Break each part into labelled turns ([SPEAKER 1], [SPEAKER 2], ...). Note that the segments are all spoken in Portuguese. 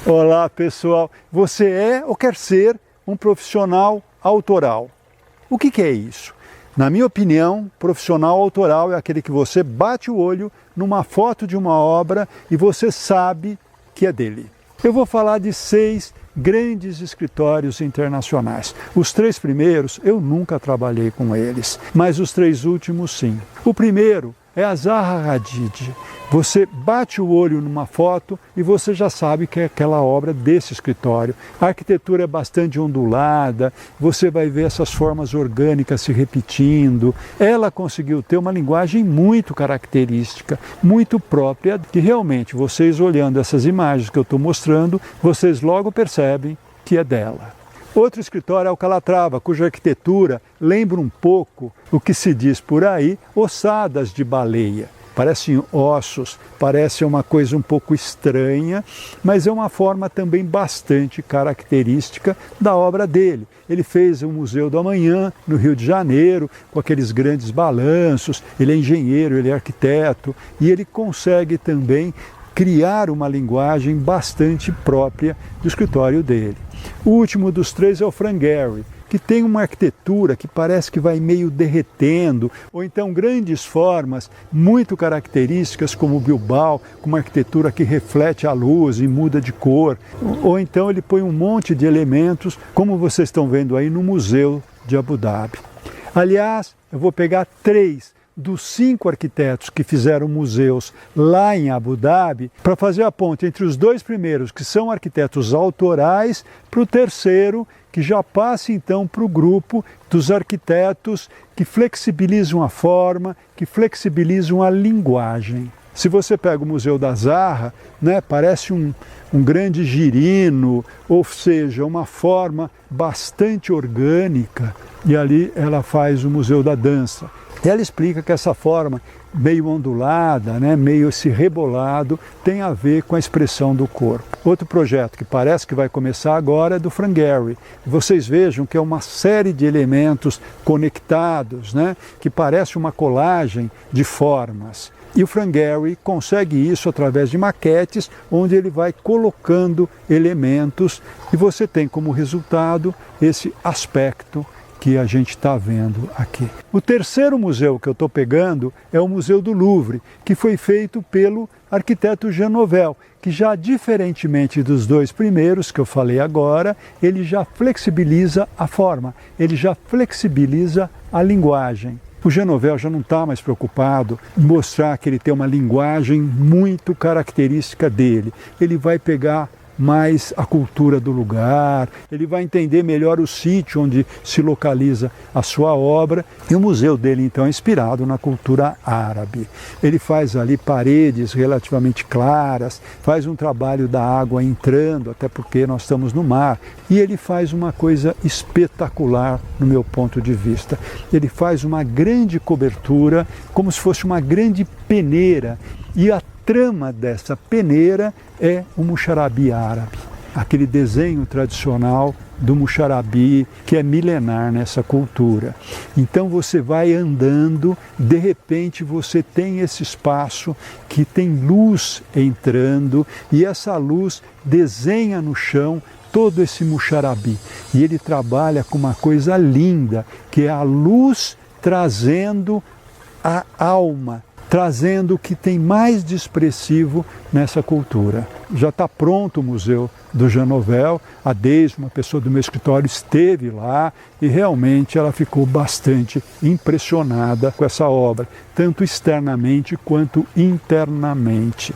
[SPEAKER 1] Olá pessoal, você é ou quer ser um profissional autoral? O que é isso? Na minha opinião, profissional autoral é aquele que você bate o olho numa foto de uma obra e você sabe que é dele. Eu vou falar de 6 grandes escritórios internacionais. Os 3 primeiros eu nunca trabalhei com eles, mas os 3 últimos sim. O primeiro é a Zaha Hadid. Você bate o olho numa foto e você já sabe que é aquela obra desse escritório. A arquitetura é bastante ondulada, você vai ver essas formas orgânicas se repetindo. Ela conseguiu ter uma linguagem muito característica, muito própria, que realmente vocês olhando essas imagens que eu estou mostrando, vocês logo percebem que é dela. Outro escritório é o Calatrava, cuja arquitetura lembra um pouco o que se diz por aí, ossadas de baleia. Parecem ossos, parece uma coisa um pouco estranha, mas é uma forma também bastante característica da obra dele. Ele fez o Museu do Amanhã, no Rio de Janeiro, com aqueles grandes balanços. Ele é engenheiro, ele é arquiteto, e ele consegue também criar uma linguagem bastante própria do escritório dele. O último dos 3 é o Frank Gehry, que tem uma arquitetura que parece que vai meio derretendo, ou então grandes formas muito características como o Bilbao, com uma arquitetura que reflete a luz e muda de cor, ou então ele põe um monte de elementos, como vocês estão vendo aí no Museu de Abu Dhabi. Aliás, eu vou pegar 3 dos 5 arquitetos que fizeram museus lá em Abu Dhabi, para fazer a ponte entre os 2 primeiros, que são arquitetos autorais, para o terceiro, que já passa então para o grupo dos arquitetos que flexibilizam a forma, que flexibilizam a linguagem. Se você pega o Museu da Zaha, parece um grande girino, ou seja, uma forma bastante orgânica, e ali ela faz o Museu da Dança. Ela explica que essa forma meio ondulada, meio esse rebolado, tem a ver com a expressão do corpo. Outro projeto que parece que vai começar agora é do Frank Gehry. Vocês vejam que é uma série de elementos conectados, que parece uma colagem de formas. E o Frank Gehry consegue isso através de maquetes, onde ele vai colocando elementos e você tem como resultado esse aspecto que a gente está vendo aqui. O terceiro museu que eu estou pegando é o Museu do Louvre, que foi feito pelo arquiteto Jean Nouvel, que já diferentemente dos 2 primeiros que eu falei agora, ele já flexibiliza a forma, ele já flexibiliza a linguagem. O Jean Nouvel já não está mais preocupado em mostrar que ele tem uma linguagem muito característica dele. Ele vai pegar mais a cultura do lugar, ele vai entender melhor o sítio onde se localiza a sua obra, e o museu dele então é inspirado na cultura árabe. Ele faz ali paredes relativamente claras, faz um trabalho da água entrando, até porque nós estamos no mar, e ele faz uma coisa espetacular no meu ponto de vista. Ele faz uma grande cobertura, como se fosse uma grande peneira, e a trama dessa peneira é o muxarabi árabe, aquele desenho tradicional do muxarabi que é milenar nessa cultura. Então você vai andando, de repente você tem esse espaço que tem luz entrando e essa luz desenha no chão todo esse muxarabi. E ele trabalha com uma coisa linda, que é a luz trazendo a alma, trazendo o que tem mais de expressivo nessa cultura. Já está pronto o Museu do Jean Nouvel, a Deise, uma pessoa do meu escritório, esteve lá e realmente ela ficou bastante impressionada com essa obra, tanto externamente quanto internamente.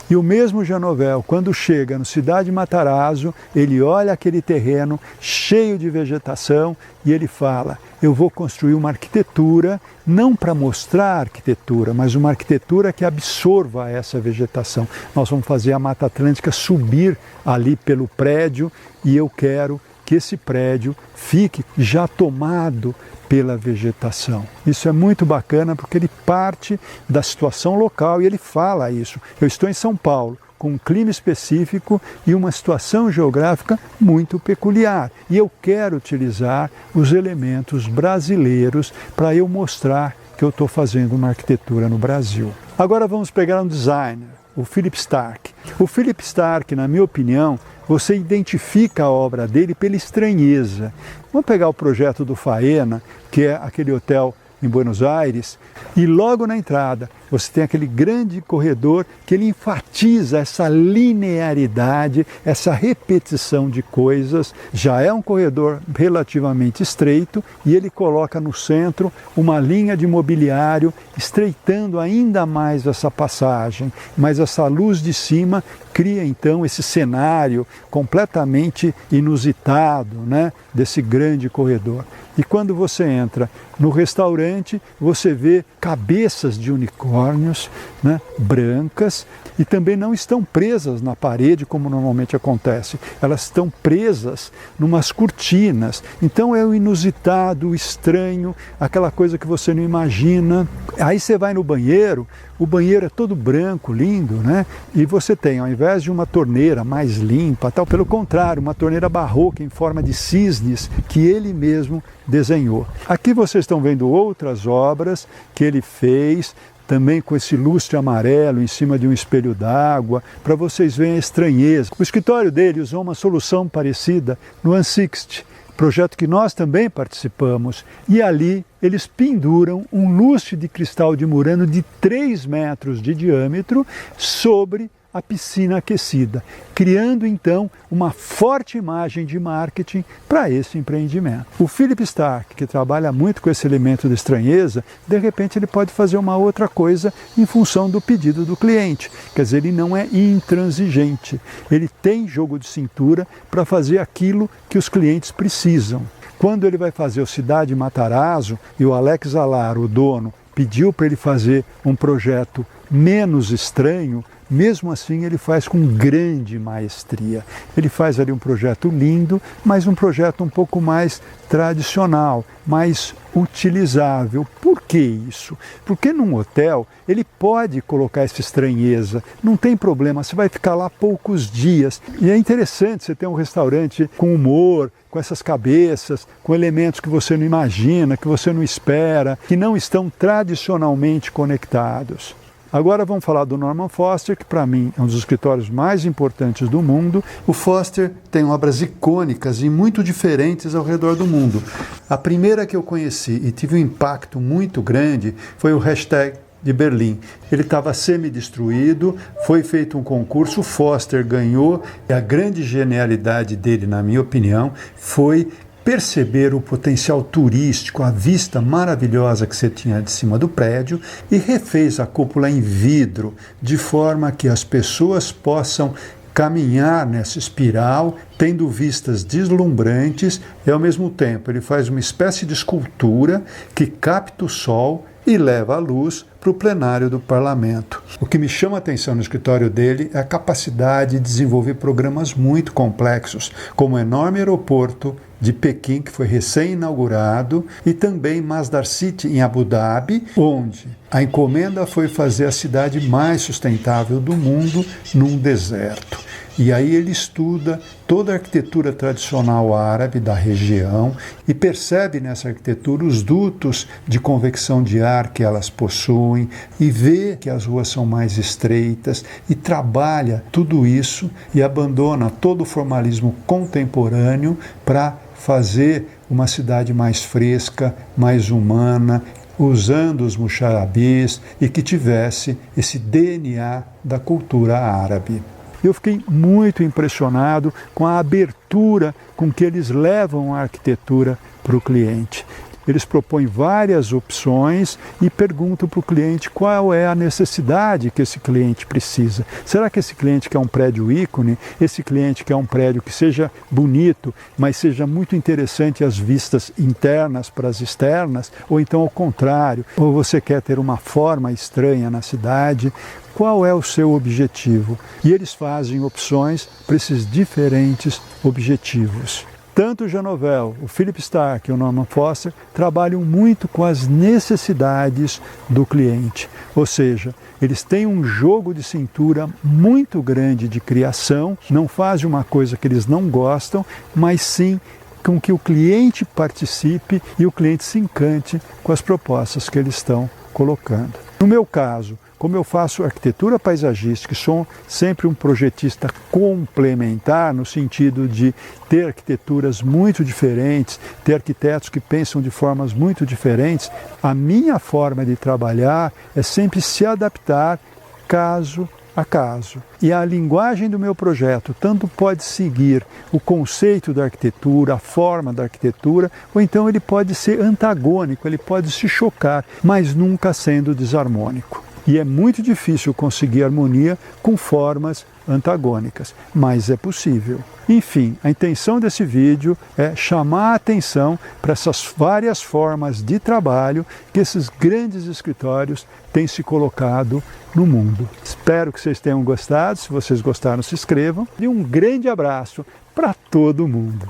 [SPEAKER 1] E o mesmo Jean Nouvel, quando chega no Cidade Matarazzo, ele olha aquele terreno cheio de vegetação e ele fala: eu vou construir uma arquitetura, não para mostrar a arquitetura, mas uma arquitetura que absorva essa vegetação. Nós vamos fazer a Mata Atlântica subir ali pelo prédio e eu quero que esse prédio fique já tomado pela vegetação. Isso é muito bacana porque ele parte da situação local e ele fala isso. Eu estou em São Paulo, com um clima específico e uma situação geográfica muito peculiar. E eu quero utilizar os elementos brasileiros para eu mostrar que eu estou fazendo uma arquitetura no Brasil. Agora vamos pegar um designer. o Philip Stark. O Philip Stark, na minha opinião, você identifica a obra dele pela estranheza. Vamos pegar o projeto do Faena, que é aquele hotel em Buenos Aires, e logo na entrada você tem aquele grande corredor que ele enfatiza essa linearidade, essa repetição de coisas. Já é um corredor relativamente estreito e ele coloca no centro uma linha de mobiliário, estreitando ainda mais essa passagem. Mas essa luz de cima cria então esse cenário completamente inusitado, né, desse grande corredor. E quando você entra no restaurante, você vê cabeças de unicórnios, né, brancas, e também não estão presas na parede como normalmente acontece. Elas estão presas numas cortinas. Então é o inusitado, o estranho, aquela coisa que você não imagina. Aí você vai no banheiro, o banheiro é todo branco, lindo, né? E você tem, ao invés de uma torneira mais limpa, tal, pelo contrário, uma torneira barroca em forma de cisnes que ele mesmo desenhou. Aqui vocês estão vendo outras obras que ele fez, também com esse lustre amarelo em cima de um espelho d'água, para vocês verem a estranheza. O escritório dele usou uma solução parecida no Unsixt, projeto que nós também participamos, e ali eles penduram um lustre de cristal de Murano de 3 metros de diâmetro sobre a piscina aquecida, criando então uma forte imagem de marketing para esse empreendimento. O Philip Stark, que trabalha muito com esse elemento de estranheza, de repente ele pode fazer uma outra coisa em função do pedido do cliente. Quer dizer, ele não é intransigente, ele tem jogo de cintura para fazer aquilo que os clientes precisam. Quando ele vai fazer o Cidade Matarazzo e o Alex Alar, o dono, pediu para ele fazer um projeto menos estranho, mesmo assim ele faz com grande maestria. Ele faz ali um projeto lindo, mas um projeto um pouco mais tradicional, mais utilizável. Por que isso? Porque num hotel ele pode colocar essa estranheza, não tem problema, você vai ficar lá poucos dias. E é interessante você ter um restaurante com humor, com essas cabeças, com elementos que você não imagina, que você não espera, que não estão tradicionalmente conectados. Agora vamos falar do Norman Foster, que para mim é um dos escritórios mais importantes do mundo. O Foster tem obras icônicas e muito diferentes ao redor do mundo. A primeira que eu conheci e tive um impacto muito grande foi o Hashtag de Berlim. Ele estava semi-destruído, foi feito um concurso, o Foster ganhou, e a grande genialidade dele, na minha opinião, foi perceber o potencial turístico, a vista maravilhosa que você tinha de cima do prédio, e refez a cúpula em vidro, de forma que as pessoas possam caminhar nessa espiral, tendo vistas deslumbrantes, e ao mesmo tempo ele faz uma espécie de escultura que capta o sol e leva a luz para o plenário do parlamento. O que me chama a atenção no escritório dele é a capacidade de desenvolver programas muito complexos, como o enorme aeroporto de Pequim, que foi recém-inaugurado, e também Masdar City, em Abu Dhabi, onde a encomenda foi fazer a cidade mais sustentável do mundo num deserto. E aí ele estuda toda a arquitetura tradicional árabe da região e percebe nessa arquitetura os dutos de convecção de ar que elas possuem e vê que as ruas são mais estreitas e trabalha tudo isso e abandona todo o formalismo contemporâneo para fazer uma cidade mais fresca, mais humana, usando os muxarabis e que tivesse esse DNA da cultura árabe. Eu fiquei muito impressionado com a abertura com que eles levam a arquitetura para o cliente. Eles propõem várias opções e perguntam para o cliente qual é a necessidade que esse cliente precisa. Será que esse cliente quer um prédio ícone? Esse cliente quer um prédio que seja bonito, mas seja muito interessante as vistas internas para as externas? Ou então ao contrário? Ou você quer ter uma forma estranha na cidade? Qual é o seu objetivo? E eles fazem opções para esses diferentes objetivos. Tanto o Jean Nouvel, o Philip Stark e o Norman Foster trabalham muito com as necessidades do cliente. Ou seja, eles têm um jogo de cintura muito grande de criação, não fazem uma coisa que eles não gostam, mas sim com que o cliente participe e o cliente se encante com as propostas que eles estão colocando. No meu caso, como eu faço arquitetura paisagística, sou sempre um projetista complementar, no sentido de ter arquiteturas muito diferentes, ter arquitetos que pensam de formas muito diferentes, a minha forma de trabalhar é sempre se adaptar caso a caso. E a linguagem do meu projeto tanto pode seguir o conceito da arquitetura, a forma da arquitetura, ou então ele pode ser antagônico, ele pode se chocar, mas nunca sendo desarmônico. E é muito difícil conseguir harmonia com formas antagônicas, mas é possível. Enfim, a intenção desse vídeo é chamar a atenção para essas várias formas de trabalho que esses grandes escritórios têm se colocado no mundo. Espero que vocês tenham gostado. Se vocês gostaram, se inscrevam. E um grande abraço para todo mundo.